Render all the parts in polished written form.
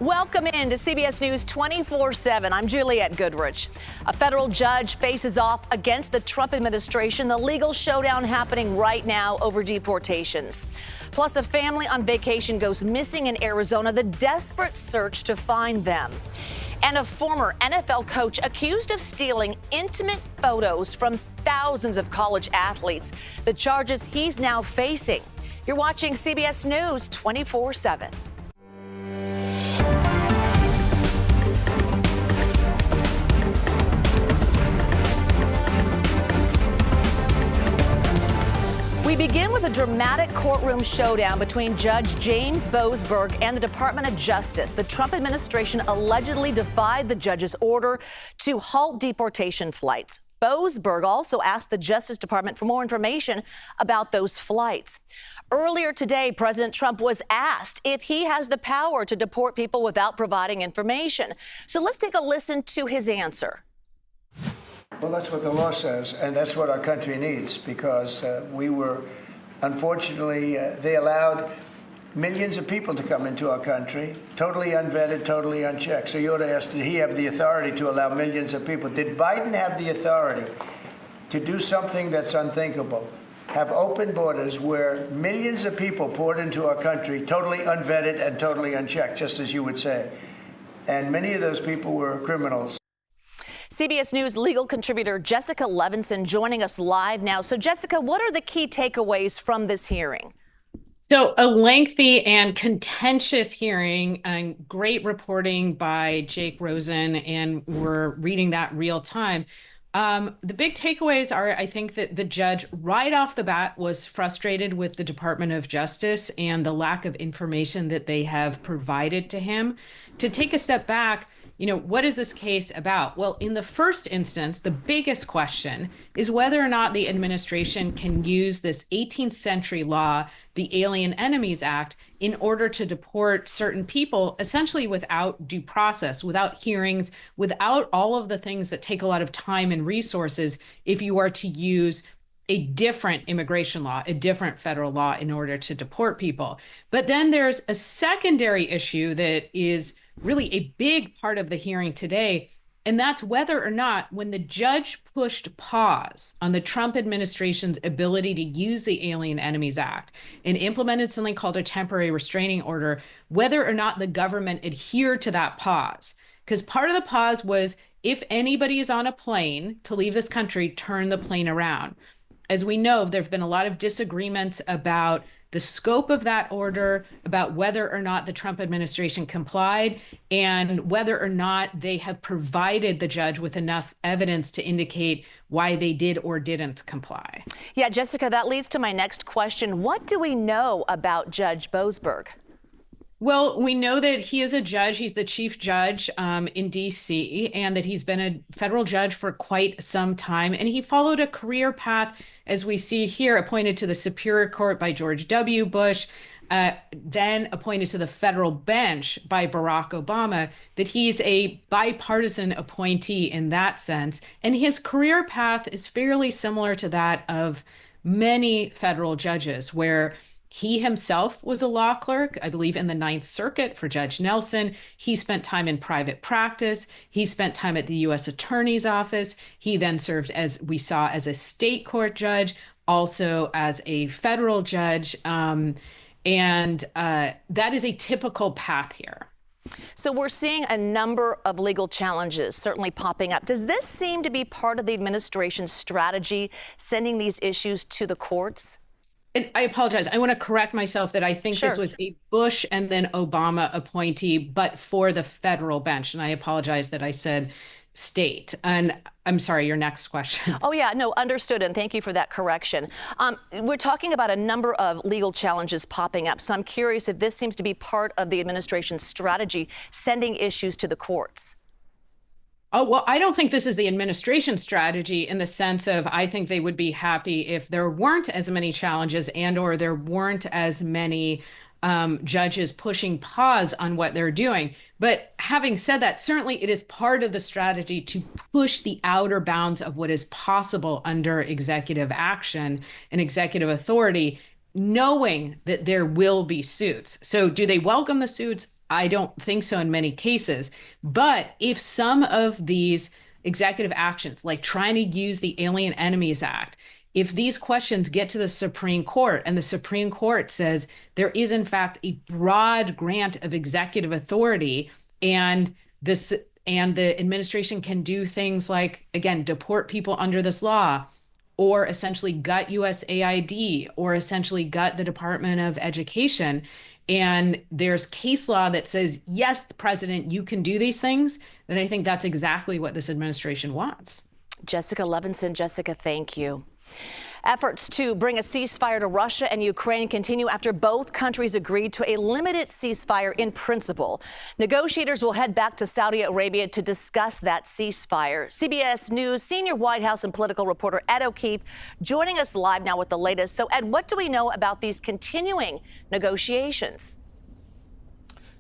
Welcome in to CBS News 24/7. I'm Juliette Goodrich. A federal judge faces off against the Trump administration. The legal showdown happening right now over deportations. Plus, a family on vacation goes missing in Arizona. The desperate search to find them. And a former NFL coach accused of stealing intimate photos from thousands of college athletes. The charges he's now facing. You're watching CBS News 24/7. We begin with a dramatic courtroom showdown between Judge James Boasberg and the Department of Justice. The Trump administration allegedly defied the judge's order to halt deportation flights. Boasberg also asked the Justice Department for more information about those flights. Earlier today, President Trump was asked if he has the power to deport people without providing information. So let's take a listen to his answer. Well, that's what the law says, and that's what our country needs, because unfortunately, they allowed millions of people to come into our country, totally unvetted, totally unchecked. So you ought to ask, did he have the authority to allow millions of people? Did Biden have the authority to do something that's unthinkable? Have open borders where millions of people poured into our country, totally unvetted and totally unchecked, just as you would say. And many of those people were criminals. CBS News legal contributor Jessica Levinson joining us live now. So, Jessica, what are the key takeaways from this hearing? So a lengthy and contentious hearing and great reporting by Jake Rosen, and we're reading that real time. The big takeaways are, I think, that the judge right off the bat was frustrated with the Department of Justice and the lack of information that they have provided to him. To take a step back, what is this case about? Well, in the first instance, the biggest question is whether or not the administration can use this 18th century law, the Alien Enemies Act, in order to deport certain people, essentially without due process, without hearings, without all of the things that take a lot of time and resources if you are to use a different immigration law, a different federal law in order to deport people. But then there's a secondary issue that is really a big part of the hearing today, and that's whether or not, when the judge pushed pause on the Trump administration's ability to use the Alien Enemies Act and implemented something called a temporary restraining order, whether or not the government adhered to that pause. Because part of the pause was, if anybody is on a plane to leave this country, turn the plane around. As we know, there have been a lot of disagreements about the scope of that order, about whether or not the Trump administration complied, and whether or not they have provided the judge with enough evidence to indicate why they did or didn't comply. Yeah, Jessica, that leads to my next question. What do we know about Judge Boasberg? Well, we know that he is a judge. He's the chief judge in D.C., and that he's been a federal judge for quite some time. And he followed a career path, as we see here, appointed to the Superior Court by George W. Bush, then appointed to the federal bench by Barack Obama, that he's a bipartisan appointee in that sense. And his career path is fairly similar to that of many federal judges, where he himself was a law clerk, I believe, in the Ninth Circuit for Judge Nelson. He spent time in private practice. He spent time at the U.S. Attorney's Office. He then served, as we saw, as a state court judge, also as a federal judge. And that is a typical path here. So we're seeing a number of legal challenges certainly popping up. Does this seem to be part of the administration's strategy, sending these issues to the courts? And I apologize. I want to correct myself that I think Sure. This was a Bush and then Obama appointee, but for the federal bench. And I apologize that I said state. And I'm sorry, your next question. Oh, yeah, no, understood. And thank you for that correction. We're talking about a number of legal challenges popping up. So I'm curious if this seems to be part of the administration's strategy, sending issues to the courts. Oh, well, I don't think this is the administration strategy, in the sense of, I think they would be happy if there weren't as many challenges and or there weren't as many judges pushing pause on what they're doing. But having said that, certainly it is part of the strategy to push the outer bounds of what is possible under executive action and executive authority, knowing that there will be suits. So do they welcome the suits? I don't think so in many cases. But if some of these executive actions, like trying to use the Alien Enemies Act, if these questions get to the Supreme Court and the Supreme Court says there is in fact a broad grant of executive authority, and the administration can do things like, again, deport people under this law, or essentially gut USAID, or essentially gut the Department of Education, and there's case law that says, yes, the president, you can do these things, then I think that's exactly what this administration wants. Jessica Levinson. Jessica, thank you. Efforts to bring a ceasefire to Russia and Ukraine continue after both countries agreed to a limited ceasefire in principle. Negotiators will head back to Saudi Arabia to discuss that ceasefire. CBS News senior White House and political reporter Ed O'Keefe joining us live now with the latest. So, Ed, what do we know about these continuing negotiations?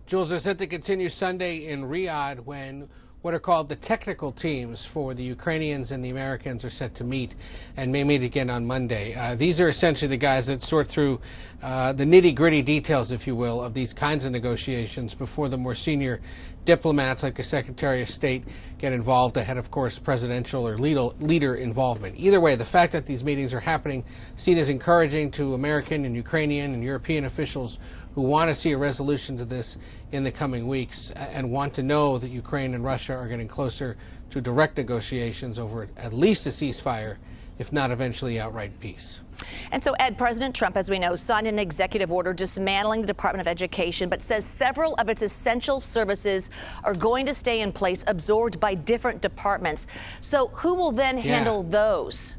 Jules, they're set to continue Sunday in Riyadh when what are called the technical teams for the Ukrainians and the Americans are set to meet, and may meet again on Monday. These are essentially the guys that sort through the nitty-gritty details, if you will, of these kinds of negotiations before the more senior diplomats like a Secretary of State get involved ahead of course presidential or leader involvement. Either way, the fact that these meetings are happening seen as encouraging to American and Ukrainian and European officials who want to see a resolution to this in the coming weeks and want to know that Ukraine and Russia are getting closer to direct negotiations over at least a ceasefire, if not eventually outright peace. And so, Ed, President Trump, as we know, signed an executive order dismantling the Department of Education, but says several of its essential services are going to stay in place, absorbed by different departments. So who will then handle those?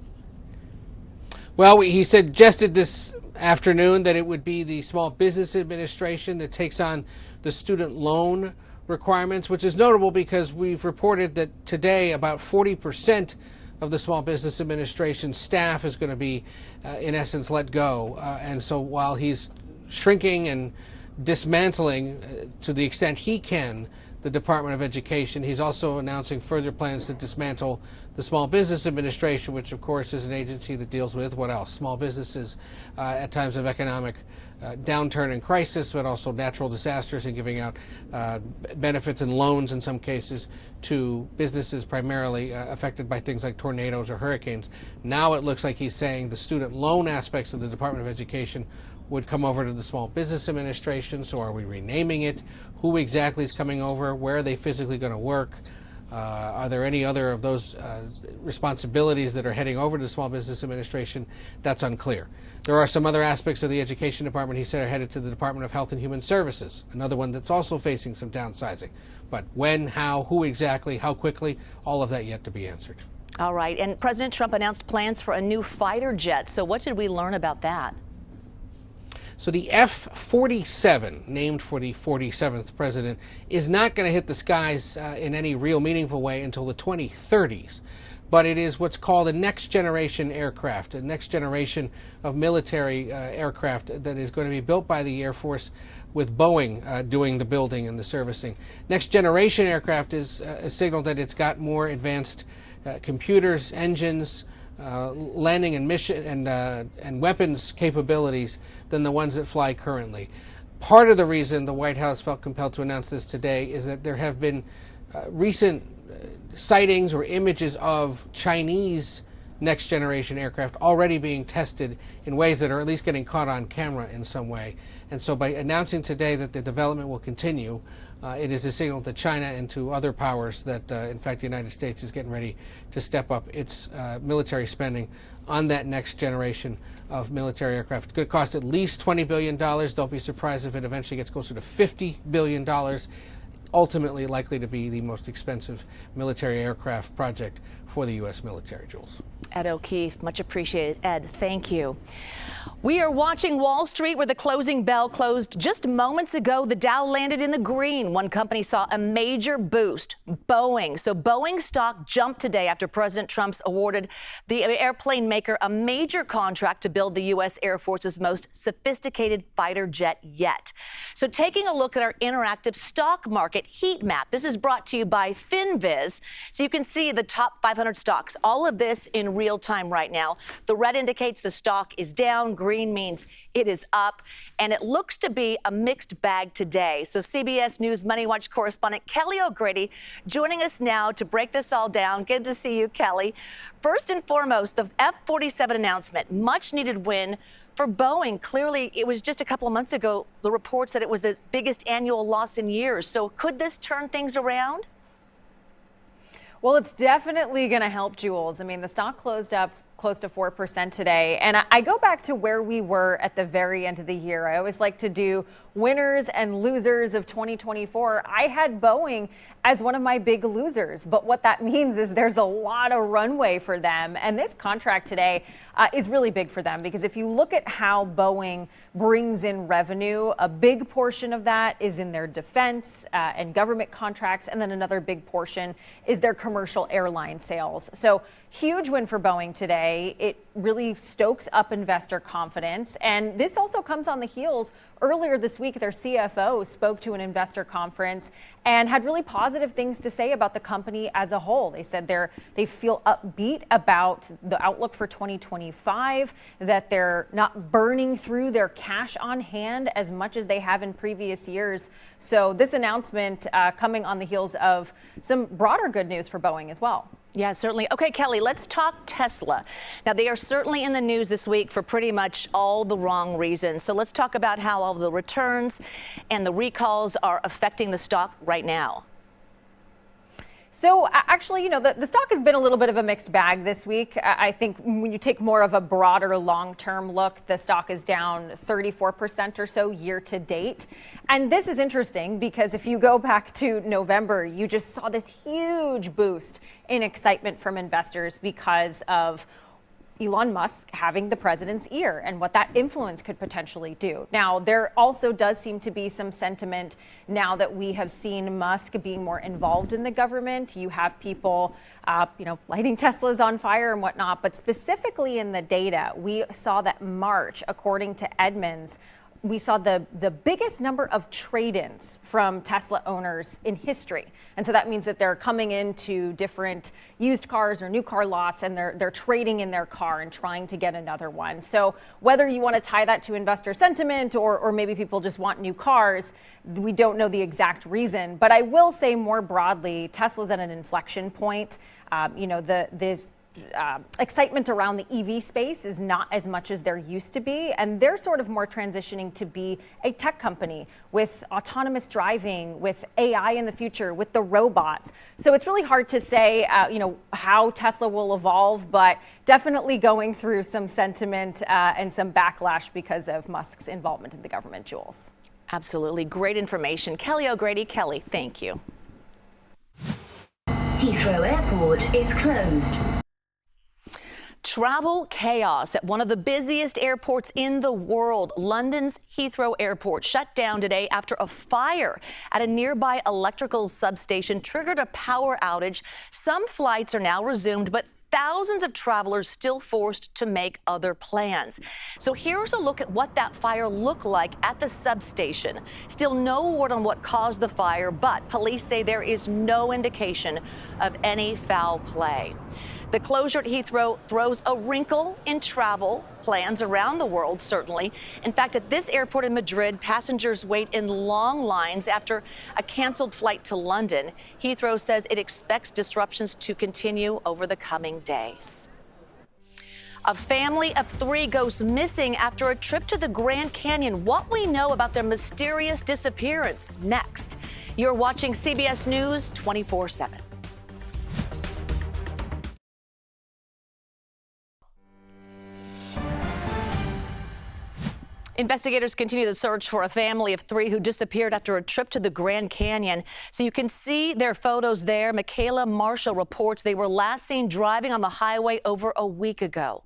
Well, he suggested this afternoon that it would be the Small Business Administration that takes on the student loan requirements, which is notable because we've reported that today about 40% of the Small Business Administration staff is going to be, in essence, let go. And so while he's shrinking and dismantling to the extent he can the Department of Education, he's also announcing further plans to dismantle the Small Business Administration, which of course is an agency that deals with what else? Small businesses at times of economic downturn and crisis, but also natural disasters, and giving out benefits and loans in some cases to businesses primarily affected by things like tornadoes or hurricanes. Now it looks like he's saying the student loan aspects of the Department of Education would come over to the Small Business Administration. So are we renaming it? Who exactly is coming over? Where are they physically going to work? Are there any other of those responsibilities that are heading over to the Small Business Administration? That's unclear. There are some other aspects of the Education Department, he said, are headed to the Department of Health and Human Services, another one that's also facing some downsizing. But when, how, who exactly, how quickly, all of that yet to be answered. All right. And President Trump announced plans for a new fighter jet. So what did we learn about that? So the F-47, named for the 47th president, is not going to hit the skies in any real meaningful way until the 2030s. But it is what's called a next-generation aircraft, a next generation of military aircraft that is going to be built by the Air Force with Boeing doing the building and the servicing. Next-generation aircraft is a signal that it's got more advanced computers, engines, landing and mission and weapons capabilities than the ones that fly currently. Part of the reason the White House felt compelled to announce this today is that there have been recent sightings or images of Chinese next generation aircraft already being tested in ways that are at least getting caught on camera in some way. And so by announcing today that the development will continue, it is a signal to China and to other powers that, in fact, the United States is getting ready to step up its military spending on that next generation of military aircraft. It's going to cost at least $20 billion. Don't be surprised if it eventually gets closer to $50 billion. Ultimately likely to be the most expensive military aircraft project for the U.S. military, Jules. Ed O'Keefe, much appreciated. Ed, thank you. We are watching Wall Street, where the closing bell closed just moments ago. The Dow landed in the green. One company saw a major boost, Boeing. So Boeing stock jumped today after President Trump's awarded the airplane maker a major contract to build the U.S. Air Force's most sophisticated fighter jet yet. So taking a look at our interactive stock market, market heat map. This is brought to you by FinViz, so you can see the top 500 stocks. All of this in real time right now. The red indicates the stock is down. Green means it is up, and it looks to be a mixed bag today. So CBS News Money Watch correspondent Kelly O'Grady joining us now to break this all down. Good to see you, Kelly. First and foremost, the F-47 announcement, much needed win for Boeing. Clearly, it was just a couple of months ago, the reports that it was the biggest annual loss in years. So could this turn things around? Well, it's definitely going to help, Jules. I mean, the stock closed up close to 4% today. And I go back to where we were at the very end of the year. I always like to do winners and losers of 2024. I had Boeing as one of my big losers. But what that means is there's a lot of runway for them. And this contract today is really big for them, because if you look at how Boeing brings in revenue, a big portion of that is in their defense and government contracts. And then another big portion is their commercial airline sales. So huge win for Boeing today. It really stokes up investor confidence. And this also comes on the heels. Earlier this week, their CFO spoke to an investor conference and had really positive things to say about the company as a whole. They said they feel upbeat about the outlook for 2025, that they're not burning through their cash on hand as much as they have in previous years. So this announcement coming on the heels of some broader good news for Boeing as well. Yeah, certainly. Okay, Kelly, let's talk Tesla. Now, they are certainly in the news this week for pretty much all the wrong reasons. So let's talk about how all the returns and the recalls are affecting the stock right now. So actually, the stock has been a little bit of a mixed bag this week. I think when you take more of a broader long-term look, the stock is down 34% or so year to date. And this is interesting because if you go back to November, you just saw this huge boost in excitement from investors because of Elon Musk having the president's ear and what that influence could potentially do. Now, there also does seem to be some sentiment now that we have seen Musk being more involved in the government. You have people, lighting Teslas on fire and whatnot. But specifically in the data, we saw that March, according to Edmunds, we saw the biggest number of trade-ins from Tesla owners in history. And so that means that they're coming into different used cars or new car lots, and they're trading in their car and trying to get another one. So whether you want to tie that to investor sentiment or maybe people just want new cars, we don't know the exact reason. But I will say more broadly, Tesla's at an inflection point. This excitement around the EV space is not as much as there used to be, and they're sort of more transitioning to be a tech company with autonomous driving, with AI in the future, with the robots. So it's really hard to say, how Tesla will evolve, but definitely going through some sentiment and some backlash because of Musk's involvement in the government, Jules. Absolutely. Great information. Kelly O'Grady. Kelly, thank you. Heathrow Airport is closed. Travel chaos at one of the busiest airports in the world. London's Heathrow Airport shut down today after a fire at a nearby electrical substation triggered a power outage. Some flights are now resumed, but thousands of travelers still forced to make other plans. So here's a look at what that fire looked like at the substation. Still no word on what caused the fire, but police say there is no indication of any foul play. The closure at Heathrow throws a wrinkle in travel plans around the world, certainly. In fact, at this airport in Madrid, passengers wait in long lines after a canceled flight to London. Heathrow says it expects disruptions to continue over the coming days. A family of 3 goes missing after a trip to the Grand Canyon. What we know about their mysterious disappearance next. You're watching CBS News 24/7. Investigators continue the search for a family of 3 who disappeared after a trip to the Grand Canyon. So you can see their photos there. Michaela Marshall reports they were last seen driving on the highway over a week ago.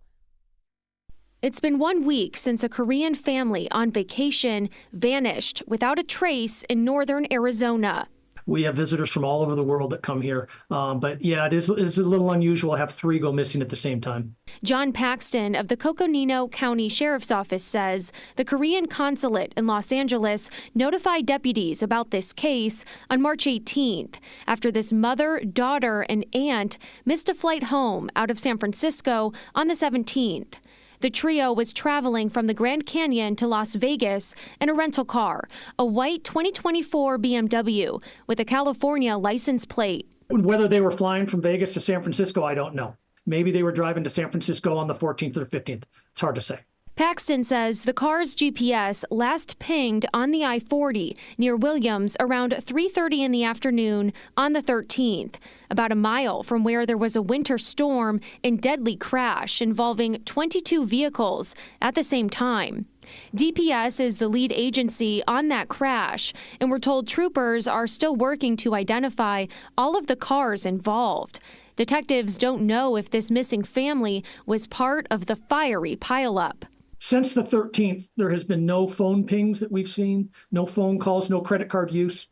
It's been 1 week since a Korean family on vacation vanished without a trace in northern Arizona. We have visitors from all over the world that come here. But yeah, it's a little unusual to have 3 go missing at the same time. John Paxton of the Coconino County Sheriff's Office says the Korean consulate in Los Angeles notified deputies about this case on March 18th after this mother, daughter, and aunt missed a flight home out of San Francisco on the 17th. The trio was traveling from the Grand Canyon to Las Vegas in a rental car, a white 2024 BMW with a California license plate. Whether they were flying from Vegas to San Francisco, I don't know. Maybe they were driving to San Francisco on the 14th or 15th. It's hard to say. Paxton says the car's GPS last pinged on the I-40 near Williams around 3:30 in the afternoon on the 13th, about a mile from where there was a winter storm and deadly crash involving 22 vehicles at the same time. DPS is the lead agency on that crash, and we're told troopers are still working to identify all of the cars involved. Detectives don't know if this missing family was part of the fiery pileup. Since the 13th, there has been no phone pings that we've seen, no phone calls, no credit card use.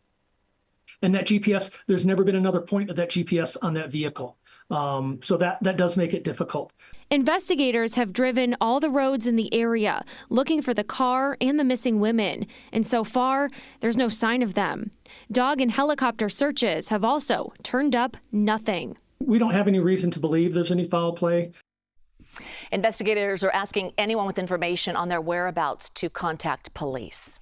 And that GPS, there's never been another point of that GPS on that vehicle. So that does make it difficult. Investigators have driven all the roads in the area looking for the car and the missing women. And so far, there's no sign of them. Dog and helicopter searches have also turned up nothing. We don't have any reason to believe there's any foul play. Investigators are asking anyone with information on their whereabouts to contact police.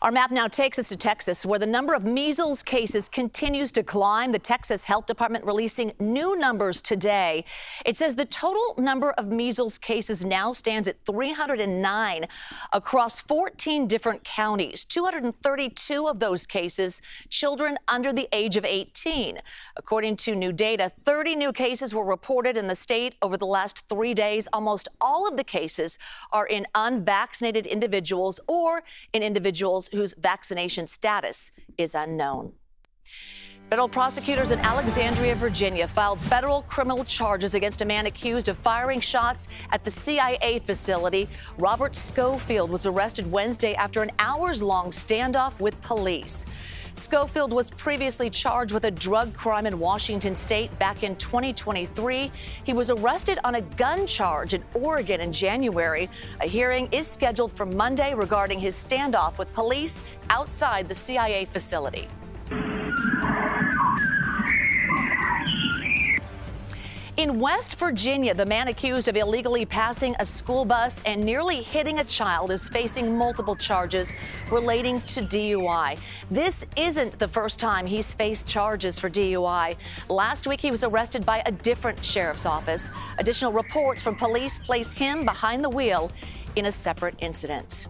Our map now takes us to Texas, where the number of measles cases continues to climb. The Texas Health Department releasing new numbers today. It says the total number of measles cases now stands at 309 across 14 different counties. 232 of those cases, children under the age of 18. According to new data, 30 new cases were reported in the state over the last 3 days. Almost all of the cases are in unvaccinated individuals or in individuals whose vaccination status is unknown. Federal prosecutors in Alexandria, Virginia, filed federal criminal charges against a man accused of firing shots at the CIA facility. Robert Schofield was arrested Wednesday after an hours-long standoff with police. Schofield was previously charged with a drug crime in Washington state back in 2023. He was arrested on a gun charge in Oregon in January. A hearing is scheduled for Monday regarding his standoff with police outside the CIA facility. In West Virginia, the man accused of illegally passing a school bus and nearly hitting a child is facing multiple charges relating to DUI. This isn't the first time he's faced charges for DUI. Last week, he was arrested by a different sheriff's office. Additional reports from police place him behind the wheel in a separate incident.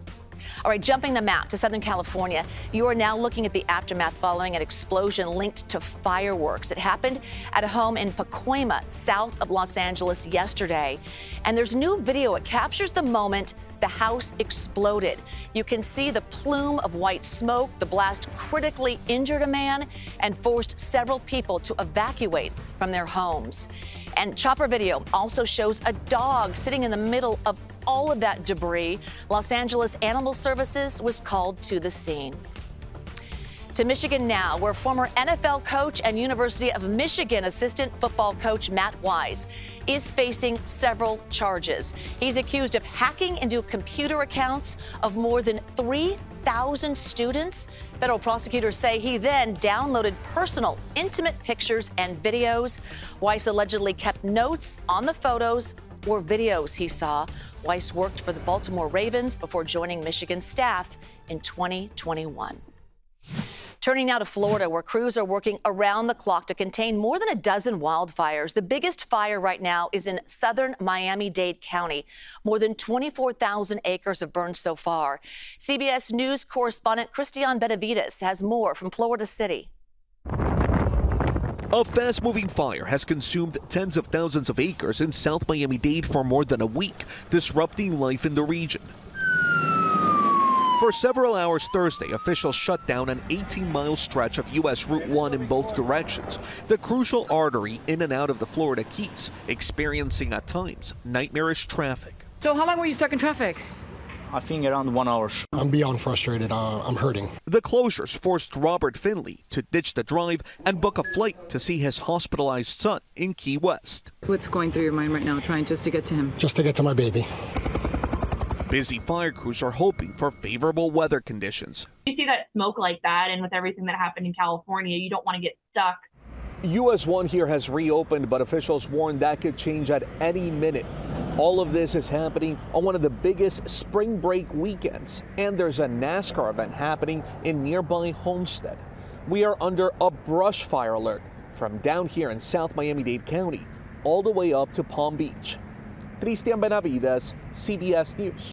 All right, jumping the map to Southern California, you are now looking at the aftermath following an explosion linked to fireworks. It happened at a home in Pacoima, south of Los Angeles yesterday. And there's new video. It captures the moment the house exploded. You can see the plume of white smoke. The blast critically injured a man and forced several people to evacuate from their homes. And chopper video also shows a dog sitting in the middle of all of that debris. Los Angeles Animal Services was called to the scene. To Michigan now, where former NFL coach and University of Michigan assistant football coach Matt Wise is facing several charges. He's accused of hacking into computer accounts of more than 3,000 students. Federal prosecutors say he then downloaded personal, intimate pictures and videos. Weiss allegedly kept notes on the photos or videos he saw. Weiss worked for the Baltimore Ravens before joining Michigan staff in 2021. Turning now to Florida, where crews are working around the clock to contain more than a dozen wildfires. The biggest fire right now is in southern Miami-Dade County. More than 24,000 acres have burned so far. CBS News correspondent Christian Benavides has more from Florida City. A fast-moving fire has consumed tens of thousands of acres in South Miami-Dade for more than a week, disrupting life in the region. For several hours Thursday, officials shut down an 18-mile stretch of U.S. Route 1 in both directions, the crucial artery in and out of the Florida Keys, experiencing at times nightmarish traffic. So how long were you stuck in traffic? I think around 1 hour. I'm beyond frustrated. I'm hurting. The closures forced Robert Finley to ditch the drive and book a flight to see his hospitalized son in Key West. What's going through your mind right now, trying just to get to him? Just to get to my baby. Busy fire crews are hoping for favorable weather conditions. You see that smoke like that, and with everything that happened in California, you don't want to get stuck. US 1 here has reopened, but officials warn that could change at any minute. All of this is happening on one of the biggest spring break weekends, and there's a NASCAR event happening in nearby Homestead. We are under a brush fire alert from down here in South Miami-Dade County all the way up to Palm Beach. Cristian Benavides, CBS News.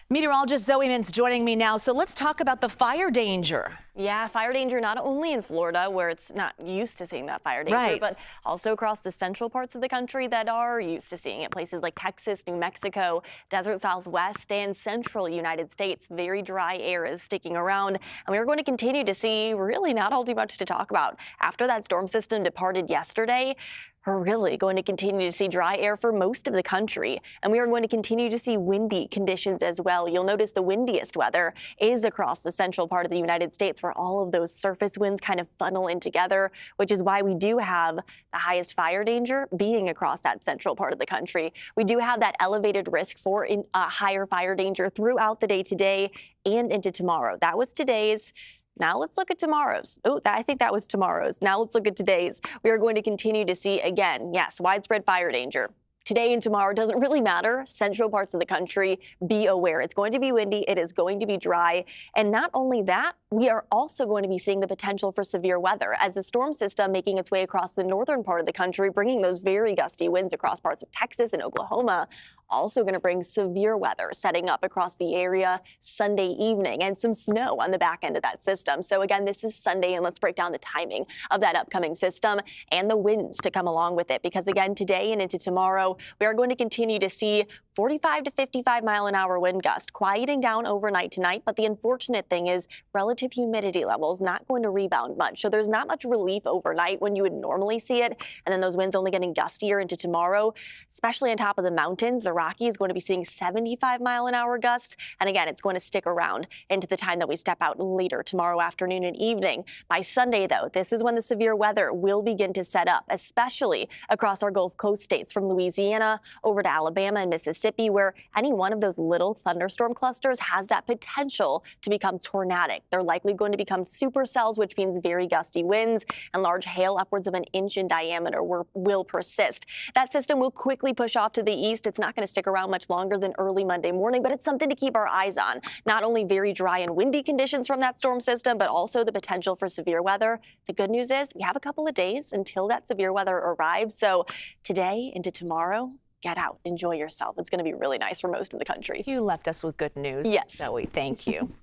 Meteorologist Zoe Mintz joining me now. So let's talk about the fire danger. Yeah, fire danger not only in Florida, where it's not used to seeing that fire danger, right, but also across the central parts of the country that are used to seeing it. Places like Texas, New Mexico, desert Southwest, and central United States. Very dry air is sticking around, and we are going to continue to see really not all too much to talk about. After that storm system departed yesterday, we're really going to continue to see dry air for most of the country, and we are going to continue to see windy conditions as well. You'll notice the windiest weather is across the central part of the United States, where all of those surface winds kind of funnel in together, which is why we do have the highest fire danger being across that central part of the country. We do have that elevated risk for higher fire danger throughout the day today and into tomorrow. That was today's. Now let's look at tomorrow's. Oh, I think that was tomorrow's. Now let's look at today's. We are going to continue to see, again, yes, widespread fire danger. Today and tomorrow doesn't really matter. Central parts of the country, be aware. It's going to be windy. It is going to be dry. And not only that, we are also going to be seeing the potential for severe weather as the storm system making its way across the northern part of the country, bringing those very gusty winds across parts of Texas and Oklahoma. Also going to bring severe weather setting up across the area Sunday evening and some snow on the back end of that system. So again, this is Sunday, and let's break down the timing of that upcoming system and the winds to come along with it. Because again, today and into tomorrow, we are going to continue to see 45 to 55 mile an hour wind gust, quieting down overnight tonight. But the unfortunate thing is relative humidity levels not going to rebound much. So there's not much relief overnight when you would normally see it. And then those winds only getting gustier into tomorrow, especially on top of the mountains. The Rocky is going to be seeing 75 mile an hour gusts. And again, it's going to stick around into the time that we step out later tomorrow afternoon and evening. By Sunday, though, this is when the severe weather will begin to set up, especially across our Gulf Coast states from Louisiana over to Alabama and Mississippi, where any one of those little thunderstorm clusters has that potential to become tornadic. They're likely going to become supercells, which means very gusty winds, and large hail upwards of an inch in diameter will persist. That system will quickly push off to the east. It's not going to stick around much longer than early Monday morning, but it's something to keep our eyes on. Not only very dry and windy conditions from that storm system, but also the potential for severe weather. The good news is we have a couple of days until that severe weather arrives. So today into tomorrow, get out, enjoy yourself. It's going to be really nice for most of the country. You left us with good news. Yes. Zoe, thank you.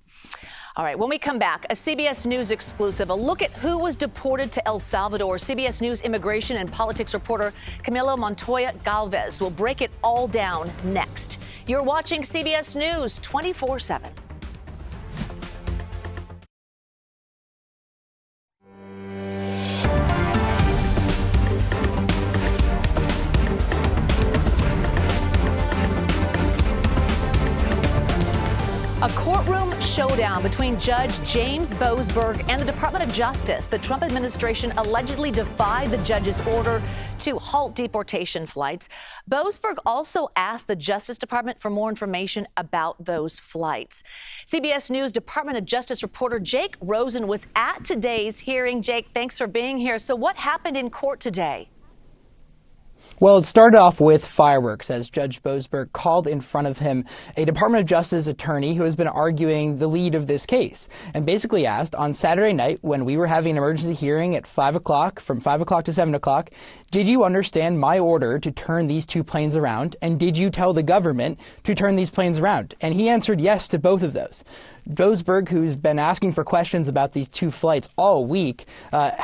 All right, when we come back, a CBS News exclusive, a look at who was deported to El Salvador. CBS News immigration and politics reporter Camilo Montoya Galvez will break it all down next. You're watching CBS News 24/7. A courtroom showdown between Judge James Boasberg and the Department of Justice. The Trump administration allegedly defied the judge's order to halt deportation flights. Boasberg also asked the Justice Department for more information about those flights. CBS News Department of Justice reporter Jake Rosen was at today's hearing. Jake, thanks for being here. So what happened in court today? Well, it started off with fireworks as Judge Boasberg called in front of him a Department of Justice attorney who has been arguing the lead of this case, and basically asked on Saturday night when we were having an emergency hearing at 5 o'clock, from 5 o'clock to 7 o'clock, did you understand my order to turn these two planes around, and did you tell the government to turn these planes around? And he answered yes to both of those. Boasberg, who's been asking for questions about these two flights all week,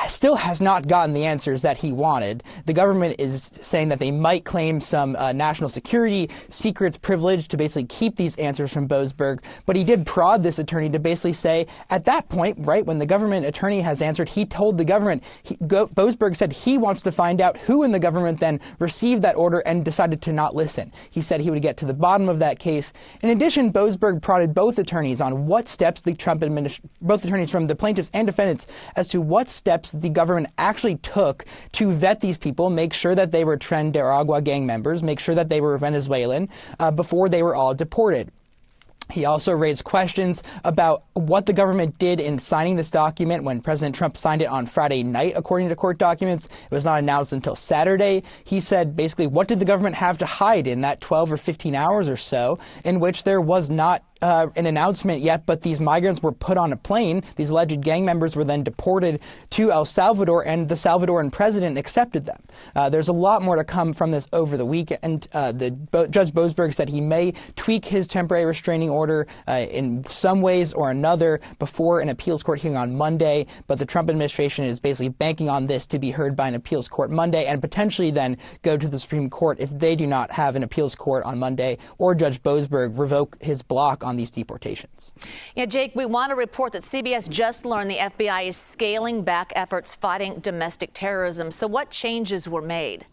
still has not gotten the answers that he wanted. The government is saying that they might claim some national security secrets privilege to basically keep these answers from Boasberg, but he did prod this attorney to basically say, at that point, right, when the government attorney has answered, he told the government, Boasberg said he wants to find out who in the government then received that order and decided to not listen. He said he would get to the bottom of that case. In addition, Boasberg prodded both attorneys on what steps the Trump administration, both attorneys from the plaintiffs and defendants, as to what steps the government actually took to vet these people, make sure that they were Tren de Aragua gang members, make sure that they were Venezuelan, before they were all deported. He also raised questions about what the government did in signing this document when President Trump signed it on Friday night, according to court documents. It was not announced until Saturday. He said, basically, what did the government have to hide in that 12 or 15 hours or so in which there was not an announcement yet, but these migrants were put on a plane. These alleged gang members were then deported to El Salvador, and the Salvadoran president accepted them. There's a lot more to come from this over the weekend. Judge Boasberg said he may tweak his temporary restraining order in some ways or another before an appeals court hearing on Monday, but the Trump administration is basically banking on this to be heard by an appeals court Monday and potentially then go to the Supreme Court if they do not have an appeals court on Monday or Judge Boasberg revoke his block on these deportations. Yeah, Jake, we want to report that CBS just learned the FBI is scaling back efforts fighting domestic terrorism. So what changes were made?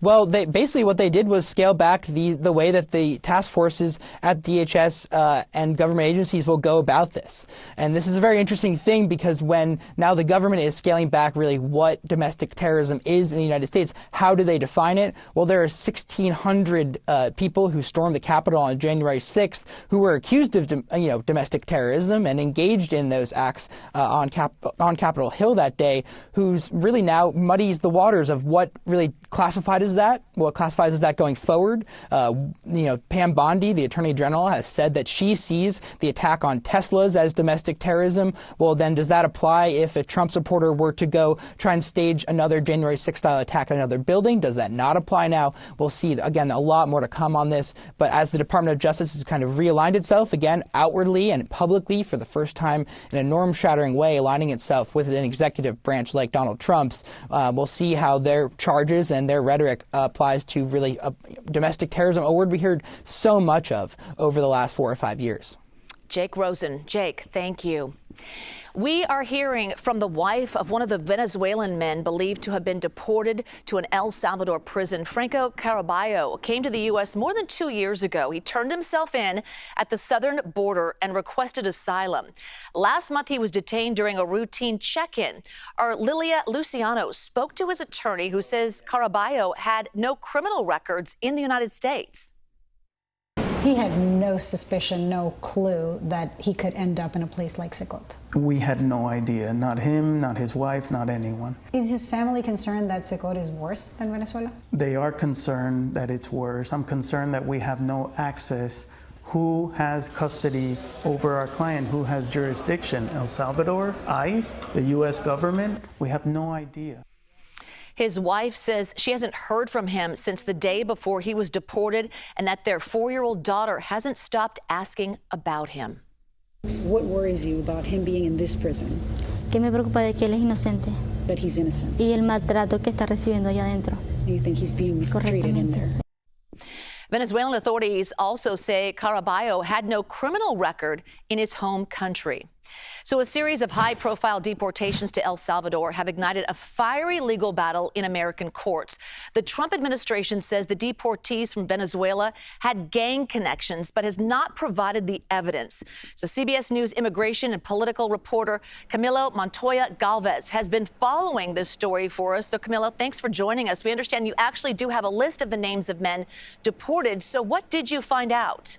Well, basically what they did was scale back the way that the task forces at DHS and government agencies will go about this. And this is a very interesting thing because when now the government is scaling back really what domestic terrorism is in the United States, how do they define it? Well, there are 1,600 people who stormed the Capitol on January 6th who were accused of domestic terrorism and engaged in those acts on Capitol Hill that day, who's really now muddies the waters of what really classified as that, what classifies as that going forward. Pam Bondi, the Attorney General, has said that she sees the attack on Teslas as domestic terrorism. Well, then does that apply if a Trump supporter were to go try and stage another January 6th style attack on another building? Does that not apply now? We'll see, again, a lot more to come on this. But as the Department of Justice has kind of realigned itself, again, outwardly and publicly for the first time in a norm-shattering way, aligning itself with an executive branch like Donald Trump's, we'll see how their charges and their rhetoric applies to really domestic terrorism, a word we heard so much of over the last 4 or 5 years. Jake Rosen. Jake, thank you. We are hearing from the wife of one of the Venezuelan men believed to have been deported to an El Salvador prison. Franco Caraballo came to the U.S. more than 2 years ago. He turned himself in at the southern border and requested asylum. Last month, he was detained during a routine check-in. Our Lilia Luciano spoke to his attorney, who says Caraballo had no criminal records in the United States. He had no suspicion, no clue that he could end up in a place like Secot. We had no idea, not him, not his wife, not anyone. Is his family concerned that Secot is worse than Venezuela? They are concerned that it's worse. I'm concerned that we have no access. Who has custody over our client? Who has jurisdiction? El Salvador, ICE, the U.S. government? We have no idea. His wife says she hasn't heard from him since the day before he was deported and that their 4-year-old daughter hasn't stopped asking about him. What worries you about him being in this prison? Que me preocupa de que él es inocente. That he's innocent. Y el maltrato que está recibiendo allá adentro. You think he's being mistreated in there? Venezuelan authorities also say Caraballo had no criminal record in his home country. So a series of high-profile deportations to El Salvador have ignited a fiery legal battle in American courts. The Trump administration says the deportees from Venezuela had gang connections, but has not provided the evidence. So CBS News immigration and political reporter Camilo Montoya Galvez has been following this story for us. So Camilo, thanks for joining us. We understand you actually do have a list of the names of men deported. So what did you find out?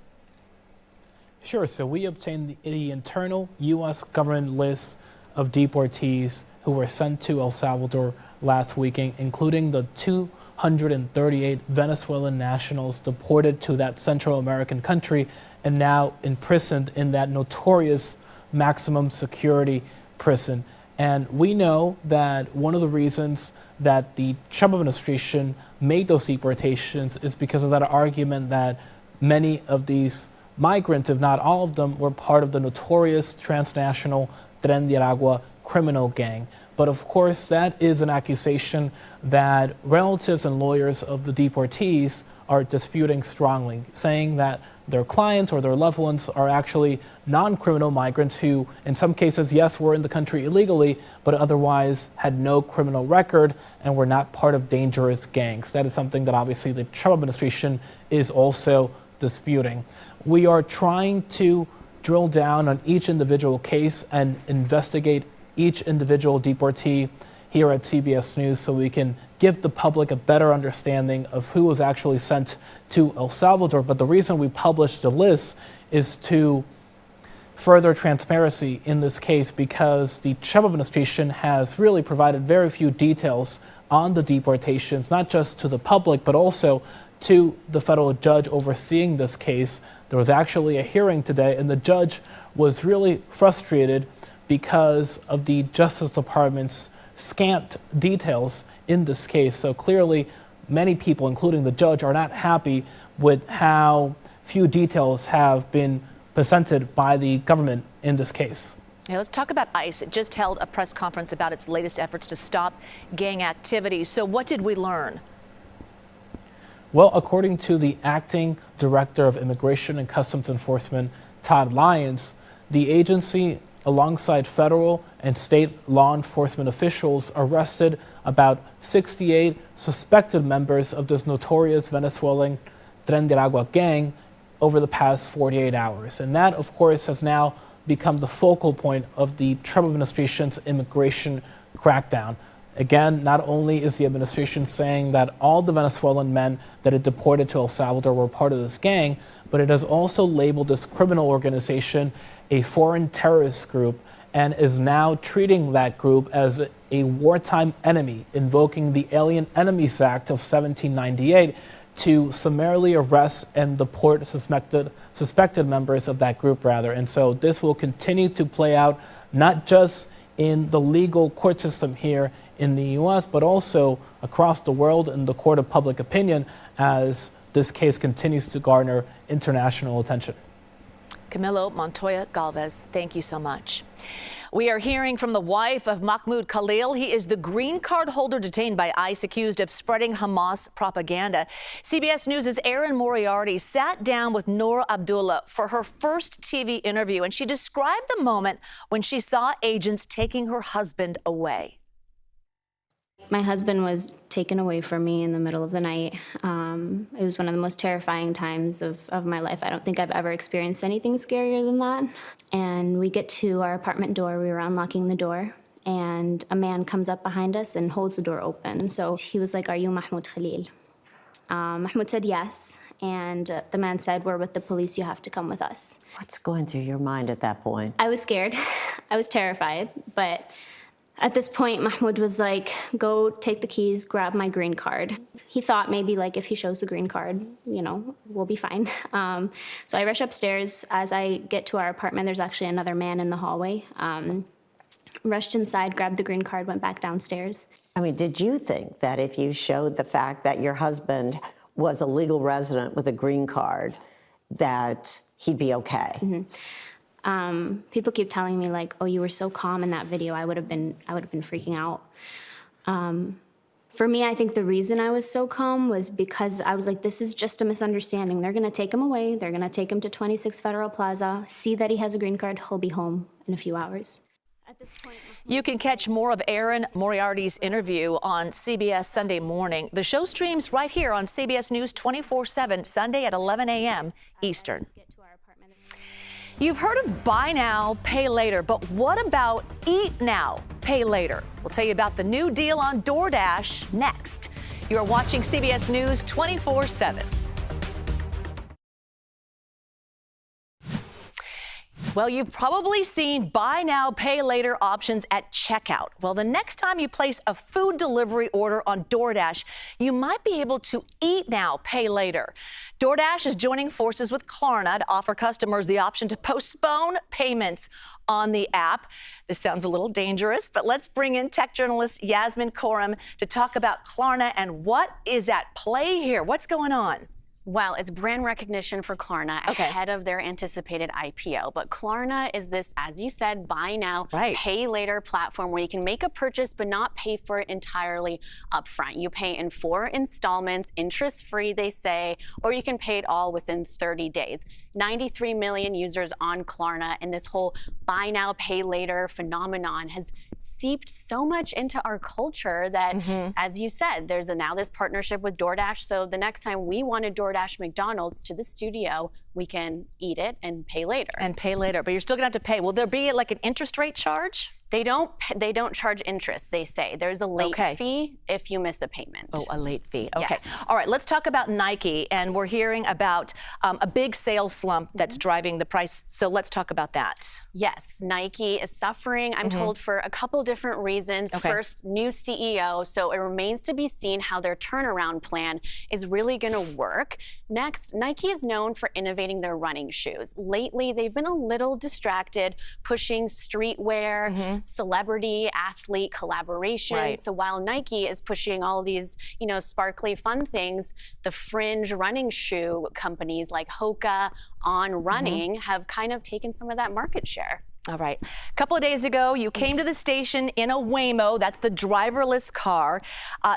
Sure. So we obtained the internal U.S. government list of deportees who were sent to El Salvador last weekend, including the 238 Venezuelan nationals deported to that Central American country and now imprisoned in that notorious maximum security prison. And we know that one of the reasons that the Trump administration made those deportations is because of that argument that many of these migrants, if not all of them, were part of the notorious transnational Tren de Aragua criminal gang. But of course, that is an accusation that relatives and lawyers of the deportees are disputing strongly, saying that their clients or their loved ones are actually non-criminal migrants who, in some cases, yes, were in the country illegally, but otherwise had no criminal record and were not part of dangerous gangs. That is something that obviously the Trump administration is also disputing. We are trying to drill down on each individual case and investigate each individual deportee here at CBS News so we can give the public a better understanding of who was actually sent to El Salvador. But the reason we published the list is to further transparency in this case, because the Trump administration has really provided very few details on the deportations, not just to the public, but also to the federal judge overseeing this case. There was actually a hearing today, and the judge was really frustrated because of the Justice Department's scant details in this case. So clearly, many people, including the judge, are not happy with how few details have been presented by the government in this case. Yeah, let's talk about ICE. It just held a press conference about its latest efforts to stop gang activity. So what did we learn? Well, according to the acting director of Immigration and Customs Enforcement, Todd Lyons, the agency, alongside federal and state law enforcement officials, arrested about 68 suspected members of this notorious Venezuelan Tren de Aragua gang over the past 48 hours. And that, of course, has now become the focal point of the Trump administration's immigration crackdown. Again, not only is the administration saying that all the Venezuelan men that it deported to El Salvador were part of this gang, but it has also labeled this criminal organization a foreign terrorist group and is now treating that group as a wartime enemy, invoking the Alien Enemies Act of 1798 to summarily arrest and deport suspected members of that group, rather. And so this will continue to play out not just in the legal court system here in the U.S., but also across the world in the court of public opinion as this case continues to garner international attention. Camilo Montoya Galvez, thank you so much. We are hearing from the wife of Mahmoud Khalil. He is the green card holder detained by ICE, accused of spreading Hamas propaganda. CBS News' Erin Moriarty sat down with Noor Abdullah for her first TV interview, and she described the moment when she saw agents taking her husband away. My husband was taken away from me in the middle of the night. It was one of the most terrifying times of my life. I don't think I've ever experienced anything scarier than that. And we get to our apartment door. We were unlocking the door, and a man comes up behind us and holds the door open. So he was like, "Are you Mahmoud Khalil?" Mahmoud said yes, and the man said, "We're with the police. You have to come with us." What's going through your mind at that point? I was scared. I was terrified, but at this point, Mahmoud was like, "Go take the keys, grab my green card." He thought maybe like if he shows the green card, you know, we'll be fine. So I rush upstairs. As I get to our apartment, there's actually another man in the hallway. Rushed inside, grabbed the green card, went back downstairs. I mean, did you think that if you showed the fact that your husband was a legal resident with a green card, that he'd be okay? Mm-hmm. People keep telling me like, "Oh, you were so calm in that video. I would have been freaking out." For me, I think the reason I was so calm was because I was like, this is just a misunderstanding. They're going to take him away. They're going to take him to 26 Federal Plaza, see that he has a green card. He'll be home in a few hours. At this point, you can catch more of Erin Moriarty's interview on CBS Sunday morning. The show streams right here on CBS News 24/7, Sunday at 11 a.m. Eastern. You've heard of buy now, pay later, but what about eat now, pay later? We'll tell you about the new deal on DoorDash next. You're watching CBS News 24/7. Well, you've probably seen buy now, pay later options at checkout. Well, the next time you place a food delivery order on DoorDash, you might be able to eat now, pay later. DoorDash is joining forces with Klarna to offer customers the option to postpone payments on the app. This sounds a little dangerous, but let's bring in tech journalist Yasmin Khorram to talk about Klarna and what is at play here. What's going on? Well, it's brand recognition for Klarna ahead of their anticipated IPO. But Klarna is this, as you said, buy now, pay later platform where you can make a purchase but not pay for it entirely upfront. You pay in 4 installments, interest-free, they say, or you can pay it all within 30 days. 93 million users on Klarna, and this whole buy now, pay later phenomenon has seeped so much into our culture that, as you said, there's now this partnership with DoorDash. So the next time we want to DoorDash McDonald's to the studio, we can eat it and pay later. But you're still gonna have to pay. Will there be like an interest rate charge? They don't charge interest, they say. There's a late fee if you miss a payment. Oh, a late fee. Okay. Yes. All right, let's talk about Nike. And we're hearing about a big sales slump that's driving the price. So let's talk about that. Yes, Nike is suffering, I'm told, for a couple different reasons. First, new CEO, so it remains to be seen how their turnaround plan is really going to work. Next, Nike is known for innovating their running shoes. Lately, they've been a little distracted, pushing streetwear, celebrity, athlete collaborations. So while Nike is pushing all these, sparkly, fun things, the fringe running shoe companies like Hoka, On Running have kind of taken some of that market share. All right. A couple of days ago, you came to the station in a Waymo. That's the driverless car.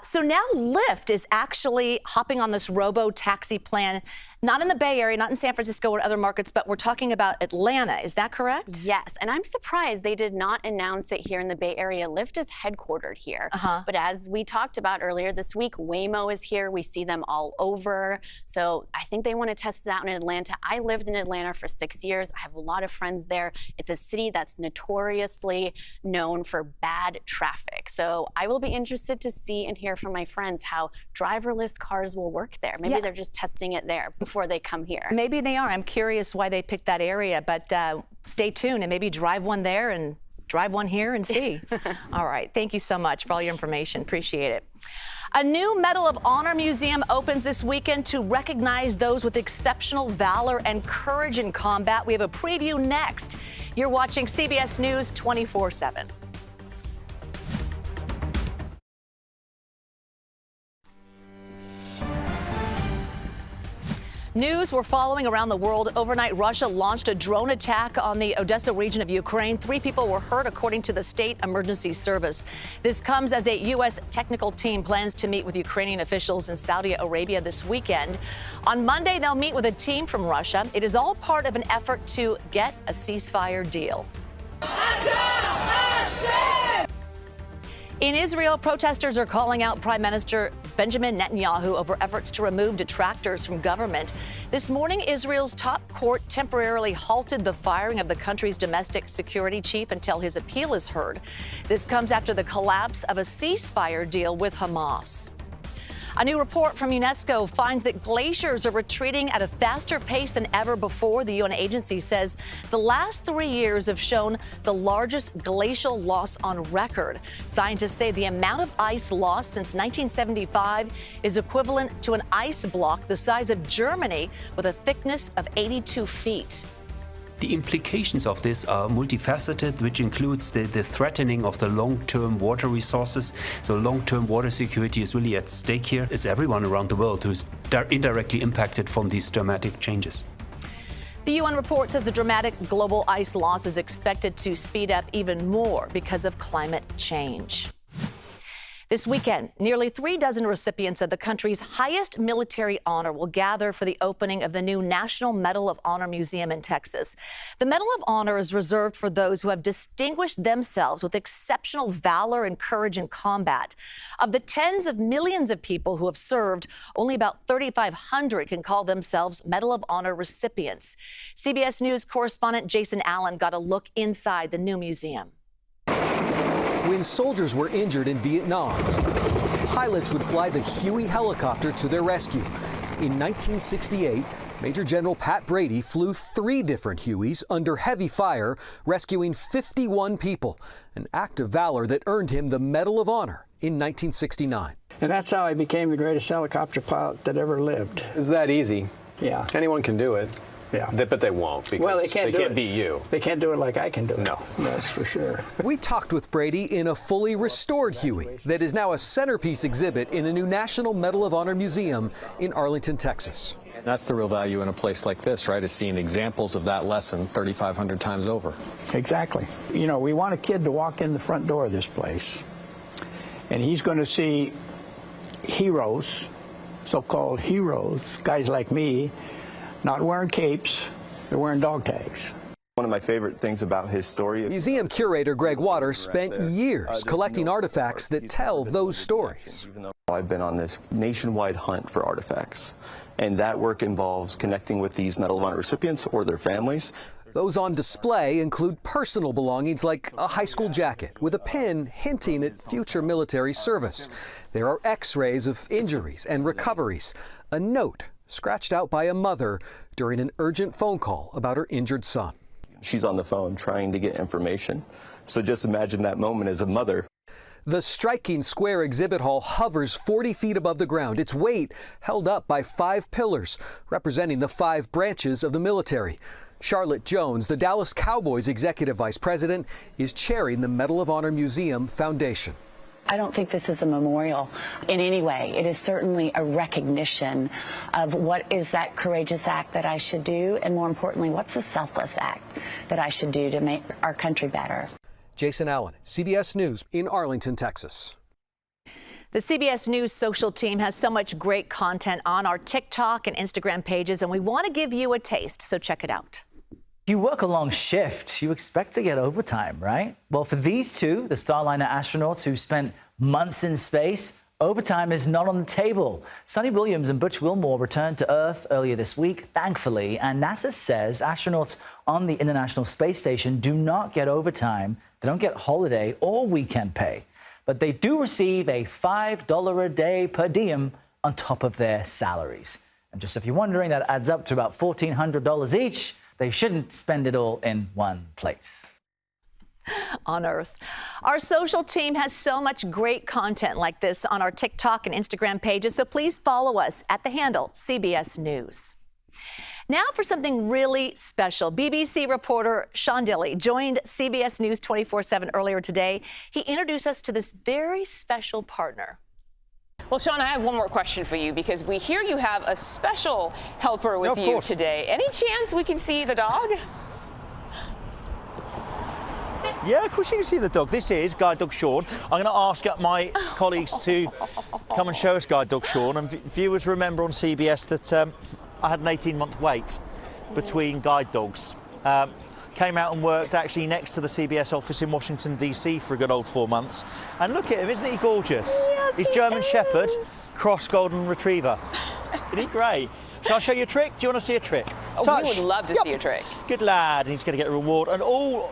So now Lyft is actually hopping on this robo-taxi plan, not in the Bay Area, not in San Francisco or other markets, but we're talking about Atlanta. Is that correct? Yes, and I'm surprised they did not announce it here in the Bay Area. Lyft is headquartered here. But as we talked about earlier this week, Waymo is here. We see them all over. So I think they want to test it out in Atlanta. I lived in Atlanta for 6 years. I have a lot of friends there. It's a city that's notoriously known for bad traffic. So I will be interested to see and hear from my friends how driverless cars will work there. Maybe they're just testing it there before they come here. Maybe they are. I'm curious why they picked that area, but stay tuned and maybe drive one there and drive one here and see. All right. Thank you so much for all your information. Appreciate it. A new Medal of Honor museum opens this weekend to recognize those with exceptional valor and courage in combat. We have a preview next. You're watching CBS News 24/7. News we're following around the world. Overnight, Russia launched a drone attack on the Odessa region of Ukraine. 3 people were hurt, according to the state emergency service. This comes as a U.S. technical team plans to meet with Ukrainian officials in Saudi Arabia this weekend. On Monday, they'll meet with a team from Russia. It is all part of an effort to get a ceasefire deal. In Israel, protesters are calling out Prime Minister Benjamin Netanyahu over efforts to remove detractors from government. This morning, Israel's top court temporarily halted the firing of the country's domestic security chief until his appeal is heard. This comes after the collapse of a ceasefire deal with Hamas. A new report from UNESCO finds that glaciers are retreating at a faster pace than ever before. The UN agency says the last 3 years have shown the largest glacial loss on record. Scientists say the amount of ice lost since 1975 is equivalent to an ice block the size of Germany with a thickness of 82 feet. The implications of this are multifaceted, which includes the threatening of the long-term water resources. So long-term water security is really at stake here. It's everyone around the world who's indirectly impacted from these dramatic changes. The UN report says the dramatic global ice loss is expected to speed up even more because of climate change. This weekend, nearly 3 dozen recipients of the country's highest military honor will gather for the opening of the new National Medal of Honor Museum in Texas. The Medal of Honor is reserved for those who have distinguished themselves with exceptional valor and courage in combat. Of the tens of millions of people who have served, only about 3,500 can call themselves Medal of Honor recipients. CBS News correspondent Jason Allen got a look inside the new museum. When soldiers were injured in Vietnam, pilots would fly the Huey helicopter to their rescue. In 1968, Major General Pat Brady flew 3 different Hueys under heavy fire, rescuing 51 people, an act of valor that earned him the Medal of Honor in 1969. And that's how I became the greatest helicopter pilot that ever lived. Is that easy? Yeah. Anyone can do it. Yeah. But they won't because they can't beat you. They can't do it like I can do it. No. That's for sure. We talked with Brady in a fully restored Huey that is now a centerpiece exhibit in the new National Medal of Honor Museum in Arlington, Texas. That's the real value in a place like this, right, is seeing examples of that lesson 3,500 times over. Exactly. You know, we want a kid to walk in the front door of this place, and he's going to see heroes, so-called heroes, guys like me, not wearing capes, they're wearing dog tags. One of my favorite things about his story. Museum curator Greg Waters spent years collecting artifacts that tell those stories. I've been on this nationwide hunt for artifacts, and that work involves connecting with these Medal of Honor recipients or their families. Those on display include personal belongings like a high school jacket with a pin hinting at future military service. There are x-rays of injuries and recoveries, a note scratched out by a mother during an urgent phone call about her injured son. She's on the phone trying to get information. So just imagine that moment as a mother. The striking square exhibit hall hovers 40 feet above the ground, its weight held up by 5 pillars, representing the 5 branches of the military. Charlotte Jones, the Dallas Cowboys executive vice president, is chairing the Medal of Honor Museum Foundation. I don't think this is a memorial in any way. It is certainly a recognition of what is that courageous act that I should do, and more importantly, what's the selfless act that I should do to make our country better. Jason Allen, CBS News in Arlington, Texas. The CBS News social team has so much great content on our TikTok and Instagram pages, and we want to give you a taste, so check it out. You work a long shift, you expect to get overtime, right? Well, for these two, the Starliner astronauts who spent months in space, overtime is not on the table. Sonny Williams and Butch Wilmore returned to Earth earlier this week, thankfully, and NASA says astronauts on the International Space Station do not get overtime. They don't get holiday or weekend pay, but they do receive a $5 a day per diem on top of their salaries. And just if you're wondering, that adds up to about $1,400 each. They shouldn't spend it all in one place. On Earth. Our social team has so much great content like this on our TikTok and Instagram pages, so please follow us at the handle CBS News. Now for something really special. BBC reporter Sean Dilley joined CBS News 24/7 earlier today. He introduced us to this very special partner. Well, Sean, I have one more question for you, because we hear you have a special helper with you today. Any chance we can see the dog? Yeah, of course you can see the dog. This is guide dog Sean. I'm going to ask my colleagues to come and show us guide dog Sean. And viewers remember on CBS that I had an 18-month wait between guide dogs. Came out and worked actually next to the CBS office in Washington, D.C. for a good old 4 months. And look at him, isn't he gorgeous? Yes, He's German Shepherd, cross golden retriever. Isn't he great? Shall I show you a trick? Do you want to see a trick? Oh, Touch. we would love to see a trick. Good lad, and he's going to get a reward. And all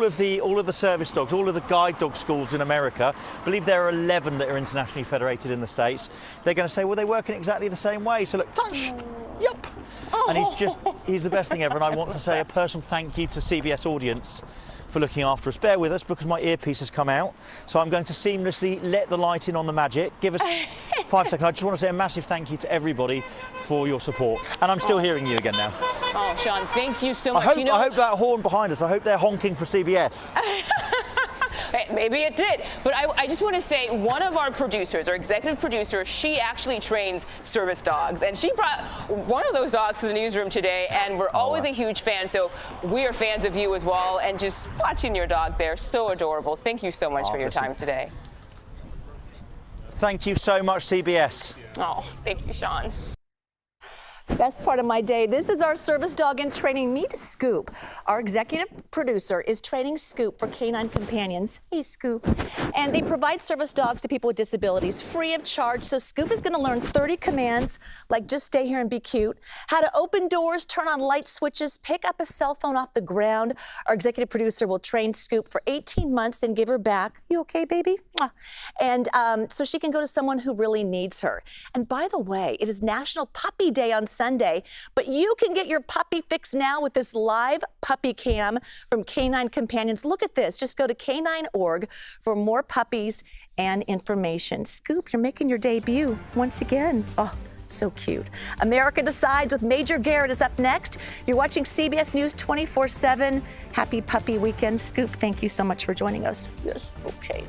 of the service dogs, all of the guide dog schools in America, I believe there are 11 that are internationally federated in the States. They're going to say, well, they work in exactly the same way. So look, touch. Yup. And he's the best thing ever. And I want to say a personal thank you to CBS audience for looking after us. Bear with us because my earpiece has come out. So I'm going to seamlessly let the light in on the magic. Give us 5 seconds. I just want to say a massive thank you to everybody for your support. And I'm still hearing you again now. Oh, Sean, thank you so much. I hope that horn behind us, I hope they're honking for CBS. Maybe it did. But I just want to say, one of our producers, our executive producer, she actually trains service dogs. And she brought one of those dogs to the newsroom today. And we're always a huge fan. So we are fans of you as well. And just watching your dog there, so adorable. Thank you so much for your time today. Thank you so much, CBS. Oh, thank you, Sean. Best part of my day. This is our service dog in training. Meet Scoop. Our executive producer is training Scoop for canine companions. Hey, Scoop. And they provide service dogs to people with disabilities free of charge. So Scoop is going to learn 30 commands, like just stay here and be cute, how to open doors, turn on light switches, pick up a cell phone off the ground. Our executive producer will train Scoop for 18 months, then give her back. You okay, baby? And so she can go to someone who really needs her. And by the way, it is National Puppy Day on Sunday, but you can get your puppy fix now with this live puppy cam from Canine Companions. Look at this. Just go to canine.org for more puppies and information. Scoop, you're making your debut once again. Oh, so cute. America Decides with Major Garrett is up next. You're watching CBS News 24/7. Happy puppy weekend. Scoop, thank you so much for joining us. Yes, okay.